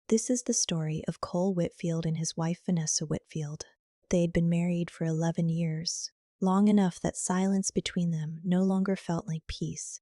This is the story of Cole Whitfield and his wife Vanessa Whitfield. They had been married for 11 years, long enough that silence between them no longer felt like peace,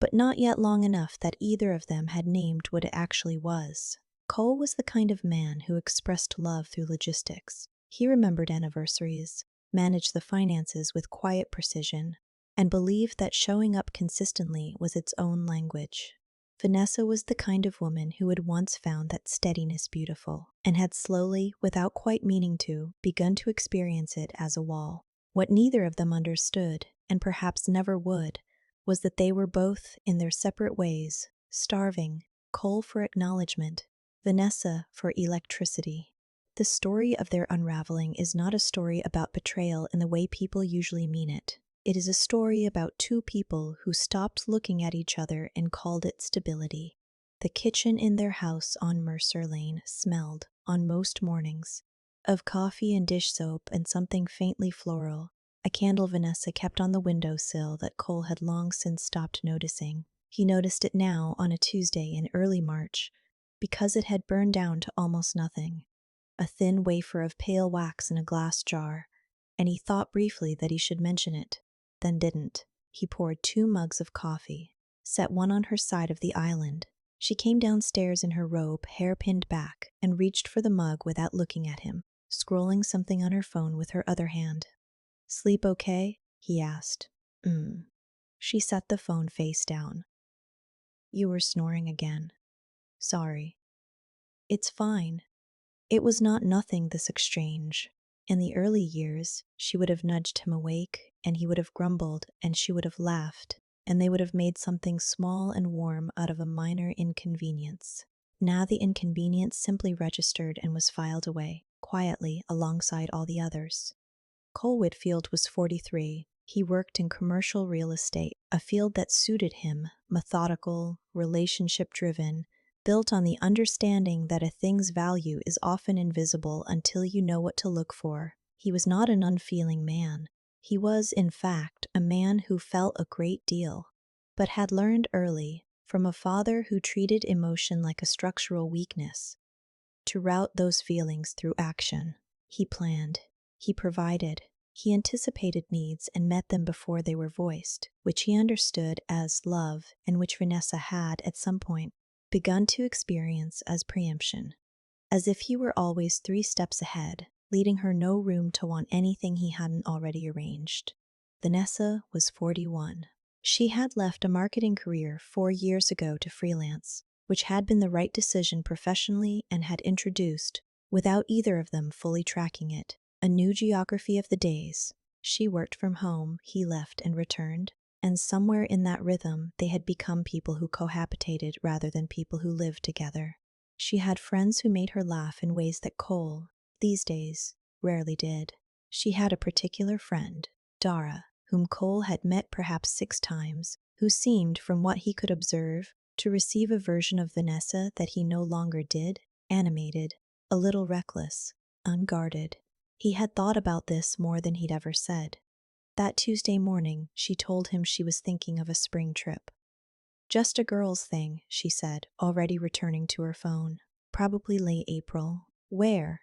but not yet long enough that either of them had named what it actually was. Cole was the kind of man who expressed love through logistics. He remembered anniversaries, managed the finances with quiet precision, and believed that showing up consistently was its own language. Vanessa was the kind of woman who had once found that steadiness beautiful, and had slowly, without quite meaning to, begun to experience it as a wall. What neither of them understood, and perhaps never would, was that they were both, in their separate ways, starving, Cole for acknowledgement, Vanessa for electricity. The story of their unraveling is not a story about betrayal in the way people usually mean it. It is a story about two people who stopped looking at each other and called it stability. The kitchen in their house on Mercer Lane smelled, on most mornings, of coffee and dish soap and something faintly floral, a candle Vanessa kept on the windowsill that Cole had long since stopped noticing. He noticed it now on a Tuesday in early March, because it had burned down to almost nothing, a thin wafer of pale wax in a glass jar, and he thought briefly that he should mention it, then didn't. He poured 2 mugs of coffee, set one on her side of the island. She came downstairs in her robe, hair pinned back, and reached for the mug without looking at him, scrolling something on her phone with her other hand. "Sleep okay?" he asked. She set the phone face down. "You were snoring again. Sorry." "It's fine." It was not nothing, this exchange. In the early years, she would have nudged him awake, and he would have grumbled, and she would have laughed, and they would have made something small and warm out of a minor inconvenience. Now the inconvenience simply registered and was filed away, quietly, alongside all the others. Cole Whitfield was 43. He worked in commercial real estate, a field that suited him, methodical, relationship-driven, built on the understanding that a thing's value is often invisible until you know what to look for. He was not an unfeeling man. He was, in fact, a man who felt a great deal, but had learned early, from a father who treated emotion like a structural weakness, to route those feelings through action. He planned. He provided. He anticipated needs and met them before they were voiced, which he understood as love and which Vanessa had, at some point, begun to experience as preemption, as if he were always 3 steps ahead, leaving her no room to want anything he hadn't already arranged. Vanessa was 41. She had left a marketing career 4 years ago to freelance, which had been the right decision professionally and had introduced, without either of them fully tracking it, a new geography of the days. She worked from home, he left and returned, and somewhere in that rhythm they had become people who cohabitated rather than people who lived together. She had friends who made her laugh in ways that Cole, these days, rarely did. She had a particular friend, Dara, whom Cole had met perhaps 6 times, who seemed, from what he could observe, to receive a version of Vanessa that he no longer did, animated, a little reckless, unguarded. He had thought about this more than he'd ever said. That Tuesday morning, she told him she was thinking of a spring trip. "Just a girl's thing," she said, already returning to her phone. "Probably late April." "Where?"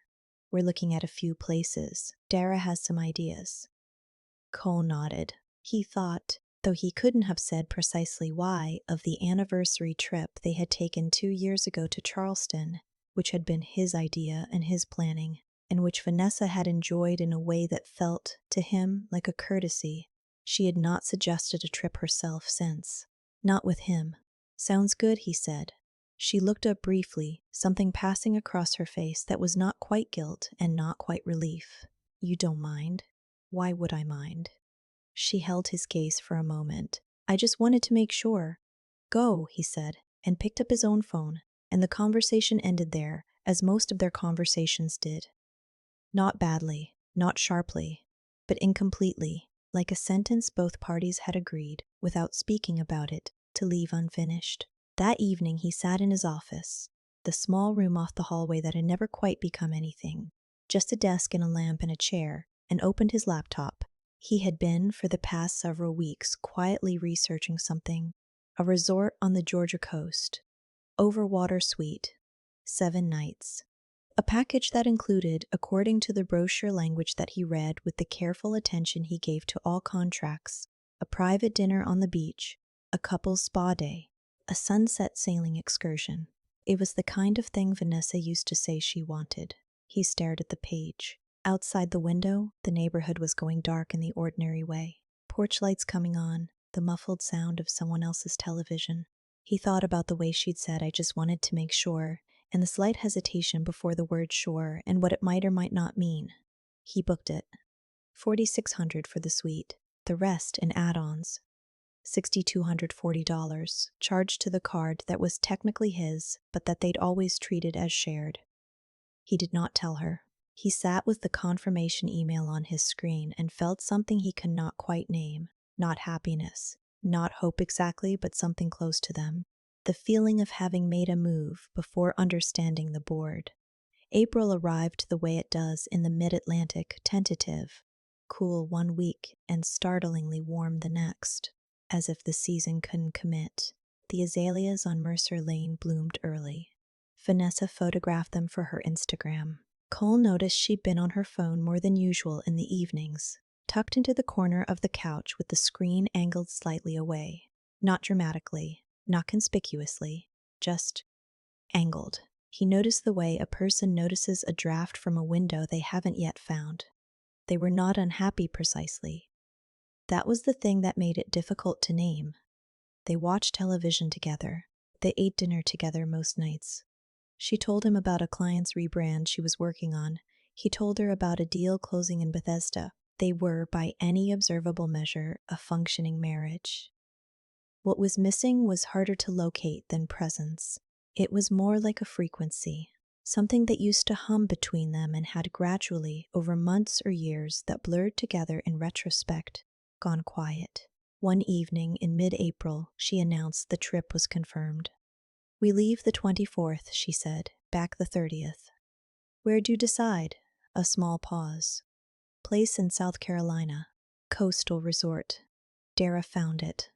"We're looking at a few places. Dara has some ideas." Cole nodded. He thought, though he couldn't have said precisely why, of the anniversary trip they had taken 2 years ago to Charleston, which had been his idea and his planning, and which Vanessa had enjoyed in a way that felt, to him, like a courtesy. She had not suggested a trip herself since. Not with him. "Sounds good," he said. She looked up briefly, something passing across her face that was not quite guilt and not quite relief. "You don't mind?" "Why would I mind?" She held his gaze for a moment. "I just wanted to make sure." "Go," he said, and picked up his own phone, and the conversation ended there, as most of their conversations did. Not badly, not sharply, but incompletely, like a sentence both parties had agreed, without speaking about it, to leave unfinished. That evening he sat in his office, the small room off the hallway that had never quite become anything, just a desk and a lamp and a chair, and opened his laptop. He had been, for the past several weeks, quietly researching something, a resort on the Georgia coast, Overwater Suite, 7 nights. A package that included, according to the brochure language that he read with the careful attention he gave to all contracts, a private dinner on the beach, a couple's spa day, a sunset sailing excursion. It was the kind of thing Vanessa used to say she wanted. He stared at the page. Outside the window, the neighborhood was going dark in the ordinary way. Porch lights coming on, the muffled sound of someone else's television. He thought about the way she'd said, "I just wanted to make sure," and the slight hesitation before the word sure and what it might or might not mean. He booked it. $4,600 for the suite, the rest in add-ons. $6,240, charged to the card that was technically his, but that they'd always treated as shared. He did not tell her. He sat with the confirmation email on his screen and felt something he could not quite name. Not happiness, not hope exactly, but something close to them. The feeling of having made a move before understanding the board. April arrived the way it does in the mid-Atlantic, tentative, cool 1 week and startlingly warm the next. As if the season couldn't commit, the azaleas on Mercer Lane bloomed early. Vanessa photographed them for her Instagram. Cole noticed she'd been on her phone more than usual in the evenings, tucked into the corner of the couch with the screen angled slightly away. Not dramatically, not conspicuously, just angled. He noticed the way a person notices a draft from a window they haven't yet found. They were not unhappy precisely. That was the thing that made it difficult to name. They watched television together. They ate dinner together most nights. She told him about a client's rebrand she was working on. He told her about a deal closing in Bethesda. They were, by any observable measure, a functioning marriage. What was missing was harder to locate than presence. It was more like a frequency, something that used to hum between them and had gradually, over months or years that blurred together in retrospect, gone quiet. One evening in mid-April, she announced the trip was confirmed. "We leave the 24th, she said, back the 30th. "Where'd you decide?" A small pause. "Place in South Carolina. Coastal resort." Dara found it.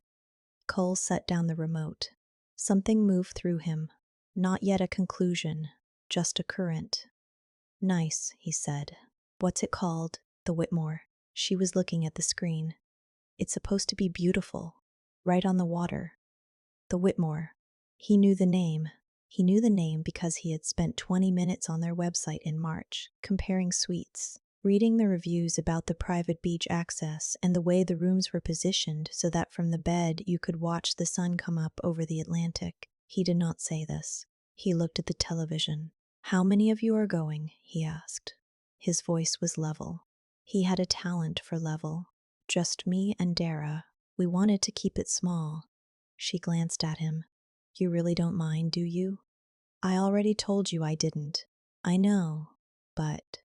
Cole set down the remote. Something moved through him. Not yet a conclusion, just a current. "Nice," he said. "What's it called?" "The Whitmore." She was looking at the screen. "It's supposed to be beautiful. Right on the water." The Whitmore. He knew the name. He knew the name because he had spent 20 minutes on their website in March, comparing suites, reading the reviews about the private beach access and the way the rooms were positioned so that from the bed you could watch the sun come up over the Atlantic. He did not say this. He looked at the television. "How many of you are going?" he asked. His voice was level. He had a talent for level. "Just me and Dara. We wanted to keep it small." She glanced at him. "You really don't mind, do you?" "I already told you I didn't." "I know, but—"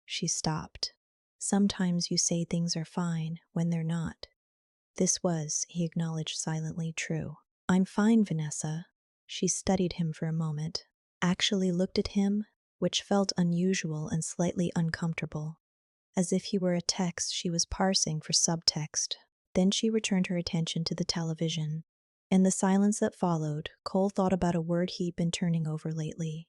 She stopped. "Sometimes you say things are fine when they're not." This was, he acknowledged silently, true. "I'm fine, Vanessa." She studied him for a moment, actually looked at him, which felt unusual and slightly uncomfortable, as if he were a text she was parsing for subtext. Then she returned her attention to the television. In the silence that followed, Cole thought about a word he'd been turning over lately.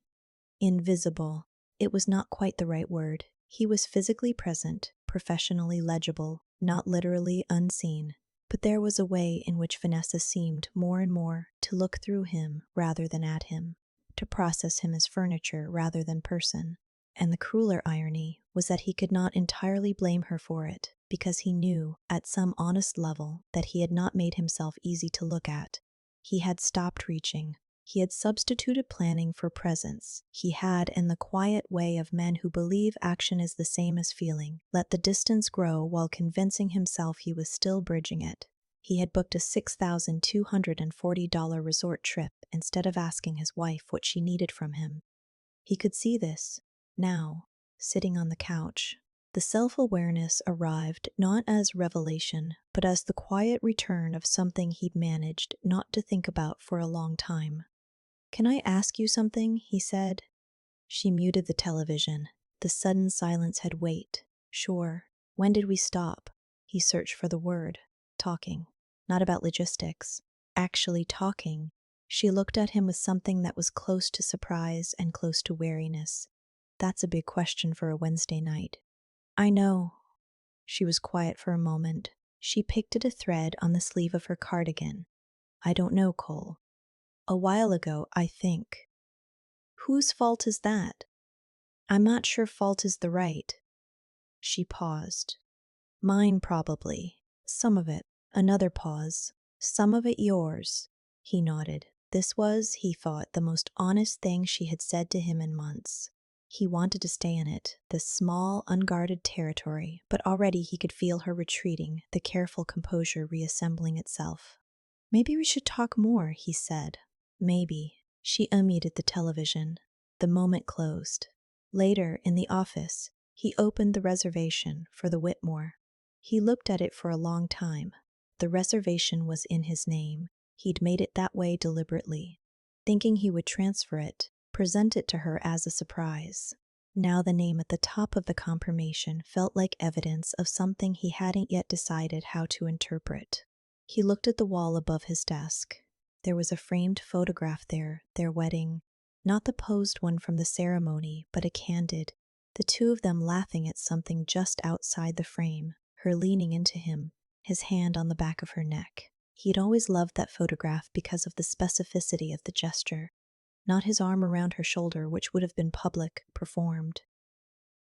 Invisible. It was not quite the right word. He was physically present, professionally legible, not literally unseen. But there was a way in which Vanessa seemed, more and more, to look through him rather than at him, to process him as furniture rather than person. And the crueler irony was that he could not entirely blame her for it, because he knew, at some honest level, that he had not made himself easy to look at. He had stopped reaching. He had substituted planning for presence. He had, in the quiet way of men who believe action is the same as feeling, let the distance grow while convincing himself he was still bridging it. He had booked a $6,240 resort trip instead of asking his wife what she needed from him. He could see this, now, sitting on the couch. The self-awareness arrived not as revelation, but as the quiet return of something he'd managed not to think about for a long time. "Can I ask you something?" he said. She muted the television. The sudden silence had weight. "Sure. When did we stop?" He searched for the word. "Talking. Not about logistics. Actually talking." She looked at him with something that was close to surprise and close to wariness. That's a big question for a Wednesday night. I know. She was quiet for a moment. She picked at a thread on the sleeve of her cardigan. I don't know, Cole. A while ago, I think. Whose fault is that? I'm not sure fault is the right. She paused. Mine, probably. Some of it. Another pause. Some of it yours. He nodded. This was, he thought, the most honest thing she had said to him in months. He wanted to stay in it, this small, unguarded territory, but already he could feel her retreating, the careful composure reassembling itself. Maybe we should talk more, he said. Maybe. She unmuted the television. The moment closed. Later, in the office, he opened the reservation for the Whitmore. He looked at it for a long time. The reservation was in his name. He'd made it that way deliberately, thinking he would transfer it, present it to her as a surprise. Now the name at the top of the confirmation felt like evidence of something he hadn't yet decided how to interpret. He looked at the wall above his desk. There was a framed photograph there, their wedding. Not the posed one from the ceremony, but a candid. The two of them laughing at something just outside the frame, her leaning into him, his hand on the back of her neck. He'd always loved that photograph because of the specificity of the gesture. Not his arm around her shoulder, which would have been public, performed.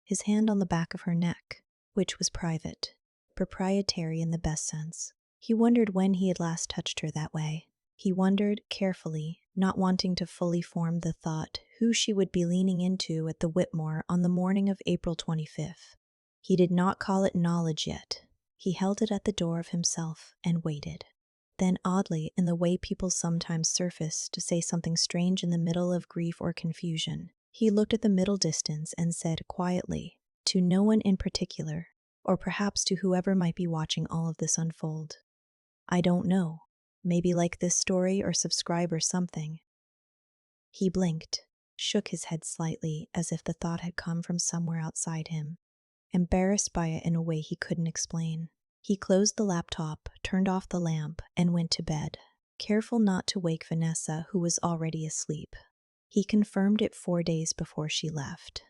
His hand on the back of her neck, which was private, proprietary in the best sense. He wondered when he had last touched her that way. He wondered, carefully, not wanting to fully form the thought, who she would be leaning into at the Whitmore on the morning of April 25th. He did not call it knowledge yet. He held it at the door of himself and waited. Then, oddly, in the way people sometimes surface to say something strange in the middle of grief or confusion, he looked at the middle distance and said quietly, to no one in particular, or perhaps to whoever might be watching all of this unfold, I don't know. Maybe like this story or subscribe or something. He blinked, shook his head slightly as if the thought had come from somewhere outside him, embarrassed by it in a way he couldn't explain. He closed the laptop, turned off the lamp, and went to bed, careful not to wake Vanessa, who was already asleep. He confirmed it 4 days before she left.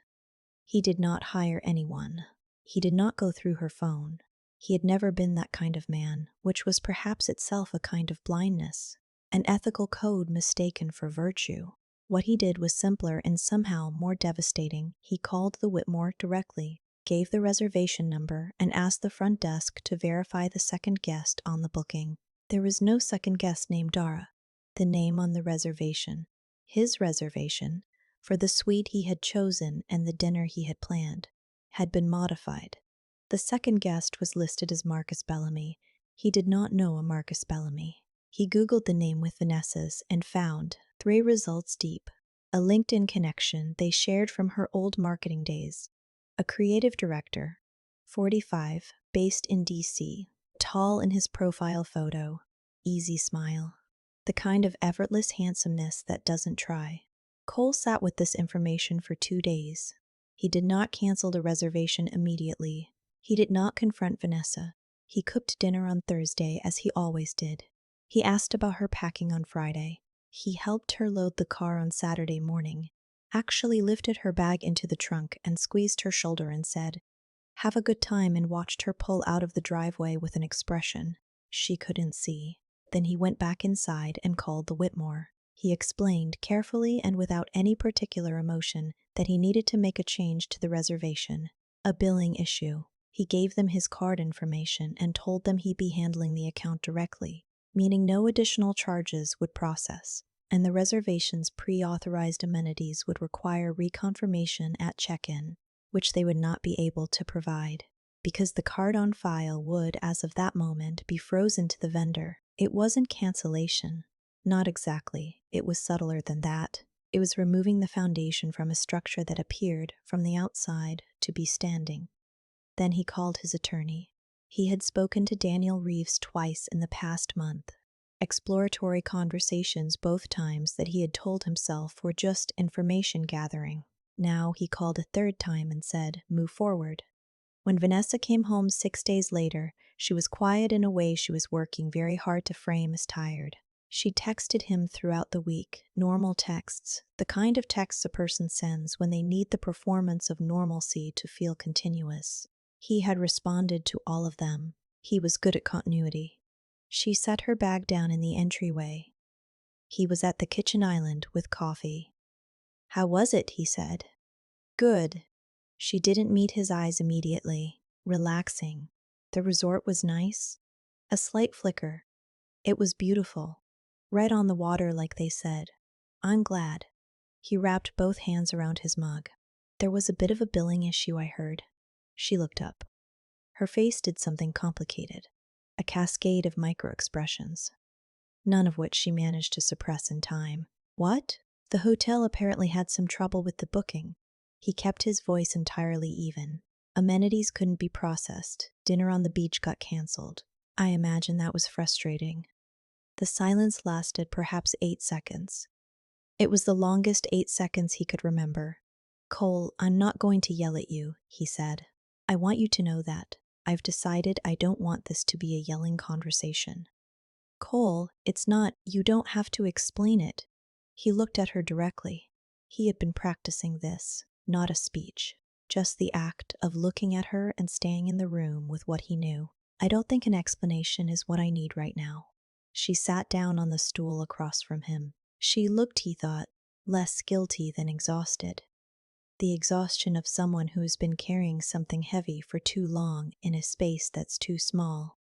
He did not hire anyone. He did not go through her phone. He had never been that kind of man, which was perhaps itself a kind of blindness, an ethical code mistaken for virtue. What he did was simpler and somehow more devastating. He called the Whitmore directly, gave the reservation number, and asked the front desk to verify the second guest on the booking. There was no second guest named Dara. The name on the reservation, his reservation, for the suite he had chosen and the dinner he had planned, had been modified. The second guest was listed as Marcus Bellamy. He did not know a Marcus Bellamy. He Googled the name with Vanessa's and found, 3 results deep, a LinkedIn connection they shared from her old marketing days. A creative director, 45, based in DC, tall in his profile photo, easy smile, the kind of effortless handsomeness that doesn't try. Cole sat with this information for 2 days. He did not cancel the reservation immediately. He did not confront Vanessa. He cooked dinner on Thursday as he always did. He asked about her packing on Friday. He helped her load the car on Saturday morning, actually lifted her bag into the trunk and squeezed her shoulder and said, "Have a good time," and watched her pull out of the driveway with an expression she couldn't see. Then he went back inside and called the Whitmore. He explained, carefully and without any particular emotion, that he needed to make a change to the reservation, a billing issue. He gave them his card information and told them he'd be handling the account directly, meaning no additional charges would process, and the reservation's pre-authorized amenities would require reconfirmation at check-in, which they would not be able to provide, because the card on file would, as of that moment, be frozen to the vendor. It wasn't cancellation. Not exactly. It was subtler than that. It was removing the foundation from a structure that appeared, from the outside, to be standing. Then he called his attorney. He had spoken to Daniel Reeves twice in the past month. Exploratory conversations both times that he had told himself were just information gathering. Now he called a third time and said, "Move forward." When Vanessa came home 6 days later, she was quiet in a way she was working very hard to frame as tired. She texted him throughout the week, normal texts, the kind of texts a person sends when they need the performance of normalcy to feel continuous. He had responded to all of them. He was good at continuity. She set her bag down in the entryway. He was at the kitchen island with coffee. "How was it?" he said. "Good." She didn't meet his eyes immediately. Relaxing. The resort was nice. A slight flicker. It was beautiful. Right on the water, like they said. "I'm glad." He wrapped both hands around his mug. "There was a bit of a billing issue, I heard." She looked up. Her face did something complicated. A cascade of micro-expressions, none of which she managed to suppress in time. "What?" "The hotel apparently had some trouble with the booking." He kept his voice entirely even. "Amenities couldn't be processed. Dinner on the beach got cancelled." "I imagine that was frustrating." The silence lasted perhaps 8 seconds. It was the longest 8 seconds he could remember. "Cole, I'm not going to yell at you," he said. "I want you to know that. I've decided I don't want this to be a yelling conversation." "Cole, it's not, you don't have to explain it." He looked at her directly. He had been practicing this, not a speech, just the act of looking at her and staying in the room with what he knew. "I don't think an explanation is what I need right now." She sat down on the stool across from him. She looked, he thought, less guilty than exhausted. The exhaustion of someone who has been carrying something heavy for too long in a space that's too small.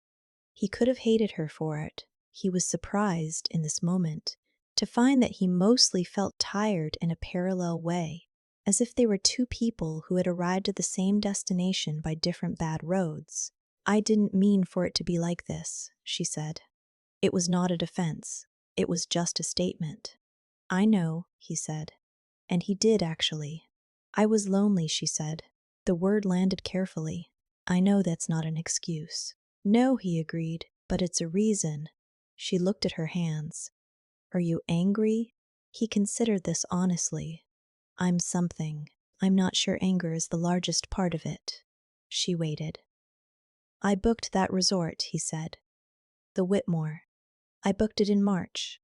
He could have hated her for it. He was surprised, in this moment, to find that he mostly felt tired in a parallel way, as if they were two people who had arrived at the same destination by different bad roads. "I didn't mean for it to be like this," she said. It was not a defense. It was just a statement. "I know," he said. And he did, actually. "I was lonely," she said. The word landed carefully. "I know that's not an excuse." "No," he agreed, "but it's a reason." She looked at her hands. "Are you angry?" He considered this honestly. "I'm something. I'm not sure anger is the largest part of it." She waited. "I booked that resort," he said. "The Whitmore. I booked it in March.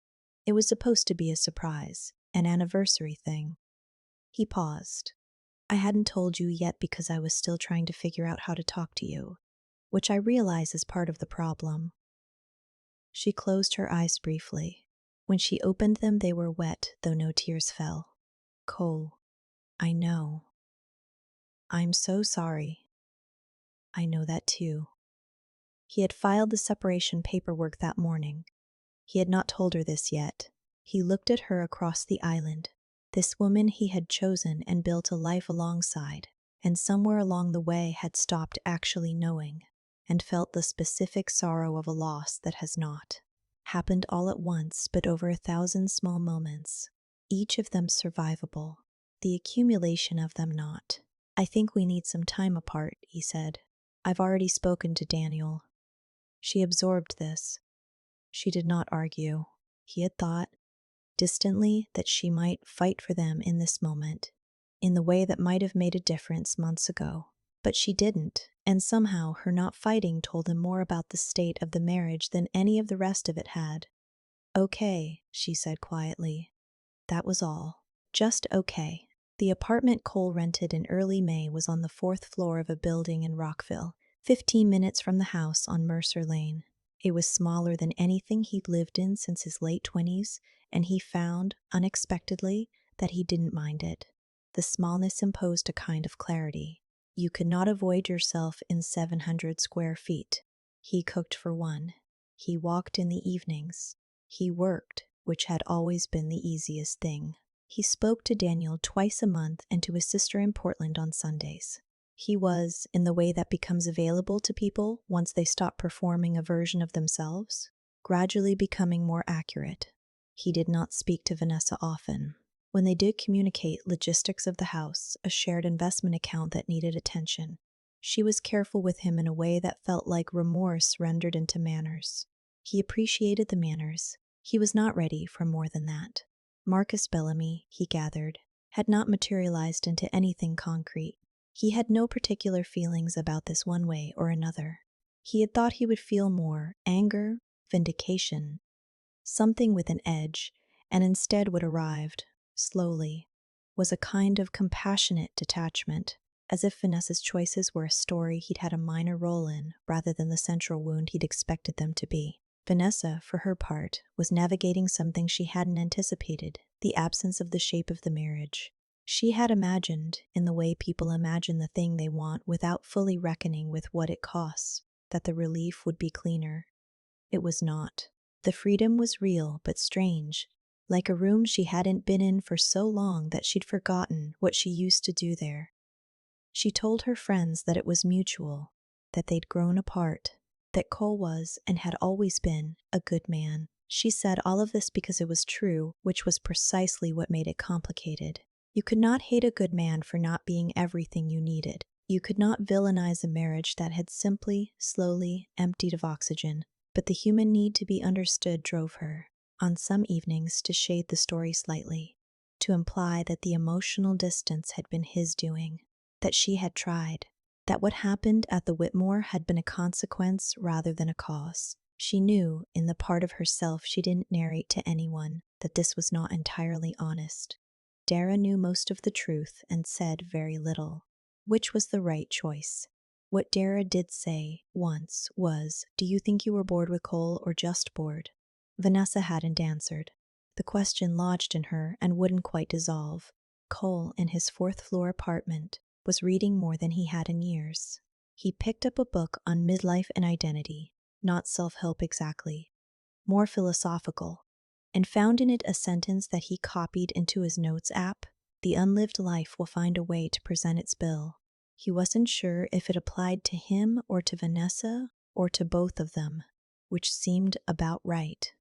It was supposed to be a surprise, an anniversary thing." He paused. "I hadn't told you yet because I was still trying to figure out how to talk to you, which I realize is part of the problem." She closed her eyes briefly. When she opened them, they were wet, though no tears fell. "Cole, I know. I'm so sorry." "I know that too." He had filed the separation paperwork that morning. He had not told her this yet. He looked at her across the island, this woman he had chosen and built a life alongside, and somewhere along the way had stopped actually knowing, and felt the specific sorrow of a loss that has not happened all at once, but over 1,000 small moments, each of them survivable, the accumulation of them not. "I think we need some time apart," he said. "I've already spoken to Daniel." She absorbed this. She did not argue. He had thought, distantly, that she might fight for them in this moment, in the way that might have made a difference months ago. But she didn't, and somehow her not fighting told him more about the state of the marriage than any of the rest of it had. "Okay," she said quietly. That was all. Just okay. The apartment Cole rented in early May was on the 4th floor of a building in Rockville, 15 minutes from the house on Mercer Lane. It was smaller than anything he'd lived in since his late 20s, and he found, unexpectedly, that he didn't mind it. The smallness imposed a kind of clarity. You could not avoid yourself in 700 square feet. He cooked for one. He walked in the evenings. He worked, which had always been the easiest thing. He spoke to Daniel twice a month and to his sister in Portland on Sundays. He was, in the way that becomes available to people once they stop performing a version of themselves, gradually becoming more accurate. He did not speak to Vanessa often. When they did communicate logistics of the house, a shared investment account that needed attention, she was careful with him in a way that felt like remorse rendered into manners. He appreciated the manners. He was not ready for more than that. Marcus Bellamy, he gathered, had not materialized into anything concrete. He had no particular feelings about this one way or another. He had thought he would feel more anger, vindication, something with an edge, and instead what arrived, slowly, was a kind of compassionate detachment, as if Vanessa's choices were a story he'd had a minor role in rather than the central wound he'd expected them to be. Vanessa, for her part, was navigating something she hadn't anticipated, the absence of the shape of the marriage. She had imagined, in the way people imagine the thing they want without fully reckoning with what it costs, that the relief would be cleaner. It was not. The freedom was real but strange, like a room she hadn't been in for so long that she'd forgotten what she used to do there. She told her friends that it was mutual, that they'd grown apart, that Cole was, and had always been, a good man. She said all of this because it was true, which was precisely what made it complicated. You could not hate a good man for not being everything you needed. You could not villainize a marriage that had simply, slowly, emptied of oxygen. But the human need to be understood drove her, on some evenings, to shade the story slightly, to imply that the emotional distance had been his doing, that she had tried, that what happened at the Whitmore had been a consequence rather than a cause. She knew, in the part of herself she didn't narrate to anyone, that this was not entirely honest. Dara knew most of the truth and said very little, which was the right choice. What Dara did say once was, "Do you think you were bored with Cole or just bored?" Vanessa hadn't answered. The question lodged in her and wouldn't quite dissolve. Cole, in his fourth-floor apartment, was reading more than he had in years. He picked up a book on midlife and identity, not self-help exactly, more philosophical, and found in it a sentence that he copied into his notes app: "The unlived life will find a way to present its bill." He wasn't sure if it applied to him or to Vanessa or to both of them, which seemed about right.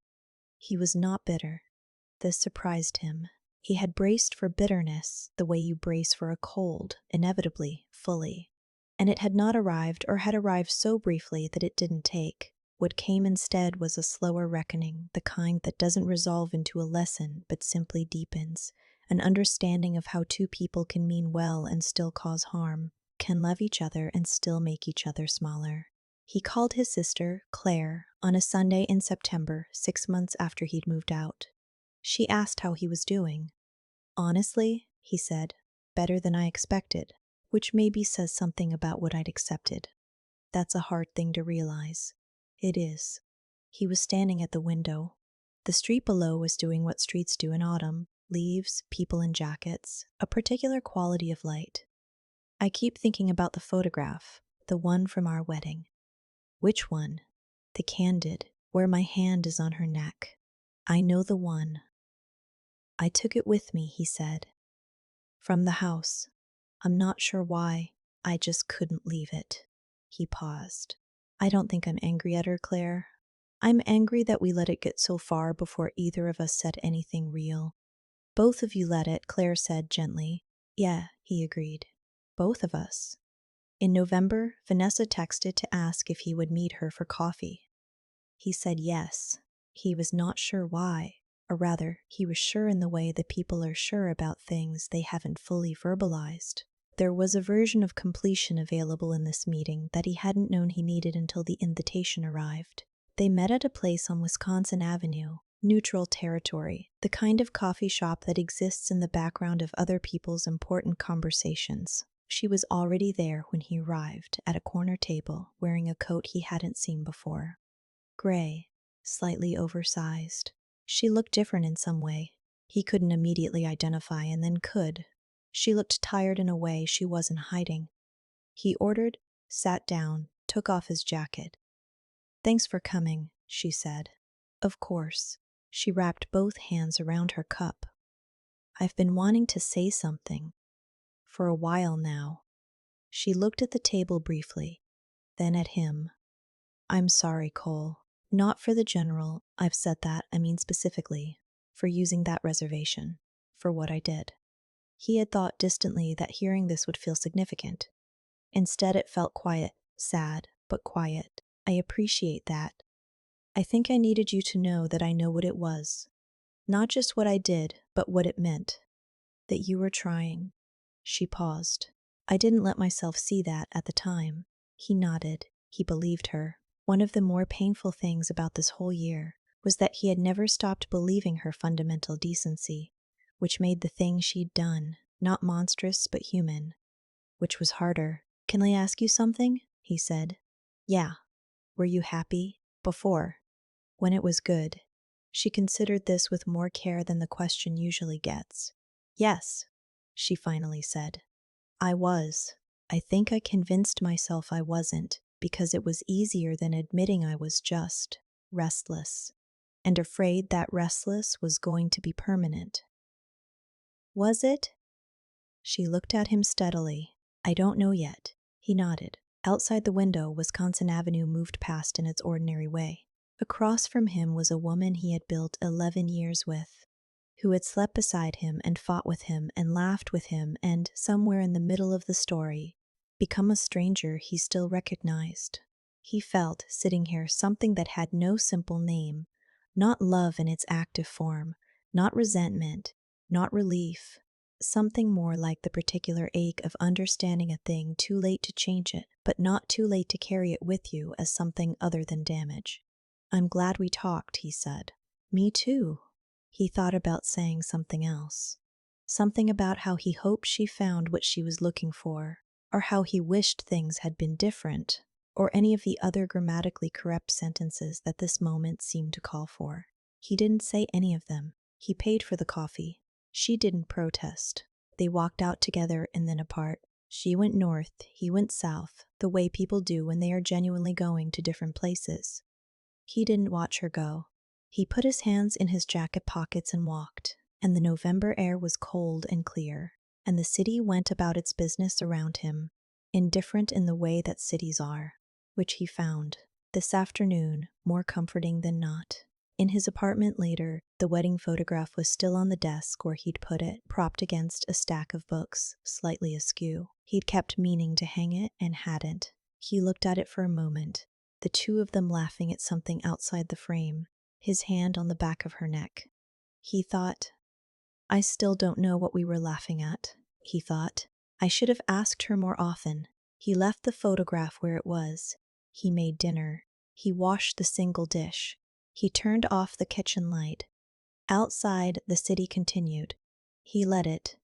He was not bitter. This surprised him. He had braced for bitterness the way you brace for a cold, inevitably, fully. And it had not arrived, or had arrived so briefly that it didn't take. What came instead was a slower reckoning, the kind that doesn't resolve into a lesson but simply deepens, an understanding of how two people can mean well and still cause harm, can love each other and still make each other smaller. He called his sister, Claire, on a Sunday in September, 6 months after he'd moved out. She asked how he was doing. "Honestly," he said, "better than I expected," which maybe says something about what I'd accepted. That's a hard thing to realize. It is. He was standing at the window. The street below was doing what streets do in autumn: leaves, people in jackets, a particular quality of light. "I keep thinking about the photograph, the one from our wedding." "Which one?" "The candid, where my hand is on her neck." "I know the one." "I took it with me," he said, "from the house. I'm not sure why. I just couldn't leave it." He paused. "I don't think I'm angry at her, Claire. I'm angry that we let it get so far before either of us said anything real." "Both of you let it," Claire said gently. "Yeah," he agreed. "Both of us." In November, Vanessa texted to ask if he would meet her for coffee. He said yes. He was not sure why, or rather, he was sure in the way that people are sure about things they haven't fully verbalized. There was a version of completion available in this meeting that he hadn't known he needed until the invitation arrived. They met at a place on Wisconsin Avenue, neutral territory, the kind of coffee shop that exists in the background of other people's important conversations. She was already there when he arrived, at a corner table, wearing a coat he hadn't seen before. Gray, slightly oversized. She looked different in some way. He couldn't immediately identify, and then could. She looked tired in a way she wasn't hiding. He ordered, sat down, took off his jacket. "Thanks for coming," she said. "Of course." She wrapped both hands around her cup. "I've been wanting to say something. For a while now." She looked at the table briefly, then at him. "I'm sorry, Cole. Not for the general, I've said that, I mean specifically, for using that reservation, for what I did." He had thought distantly that hearing this would feel significant. Instead, it felt quiet, sad, but quiet. "I appreciate that. I think I needed you to know that I know what it was. Not just what I did, but what it meant. That you were trying." She paused. "I didn't let myself see that at the time." He nodded. He believed her. One of the more painful things about this whole year was that he had never stopped believing her fundamental decency, which made the thing she'd done not monstrous but human, which was harder. "Can I ask you something?" he said. "Yeah. Were you happy before, when it was good?" She considered this with more care than the question usually gets. "Yes," she finally said. "I was. I think I convinced myself I wasn't, because it was easier than admitting I was just restless, and afraid that restless was going to be permanent." "Was it?" She looked at him steadily. "I don't know yet." He nodded. Outside the window, Wisconsin Avenue moved past in its ordinary way. Across from him was a woman he had built 11 years with, who had slept beside him and fought with him and laughed with him and, somewhere in the middle of the story, become a stranger he still recognized. He felt, sitting here, something that had no simple name, not love in its active form, not resentment, not relief, something more like the particular ache of understanding a thing too late to change it, but not too late to carry it with you as something other than damage. "I'm glad we talked," he said. "Me too." He thought about saying something else. Something about how he hoped she found what she was looking for, or how he wished things had been different, or any of the other grammatically correct sentences that this moment seemed to call for. He didn't say any of them. He paid for the coffee. She didn't protest. They walked out together and then apart. She went north, he went south, the way people do when they are genuinely going to different places. He didn't watch her go. He put his hands in his jacket pockets and walked, and the November air was cold and clear, and the city went about its business around him, indifferent in the way that cities are, which he found, this afternoon, more comforting than not. In his apartment later, the wedding photograph was still on the desk where he'd put it, propped against a stack of books, slightly askew. He'd kept meaning to hang it and hadn't. He looked at it for a moment, the two of them laughing at something outside the frame, his hand on the back of her neck. He thought, "I still don't know what we were laughing at," he thought. "I should have asked her more often." He left the photograph where it was. He made dinner. He washed the single dish. He turned off the kitchen light. Outside, the city continued. He let it,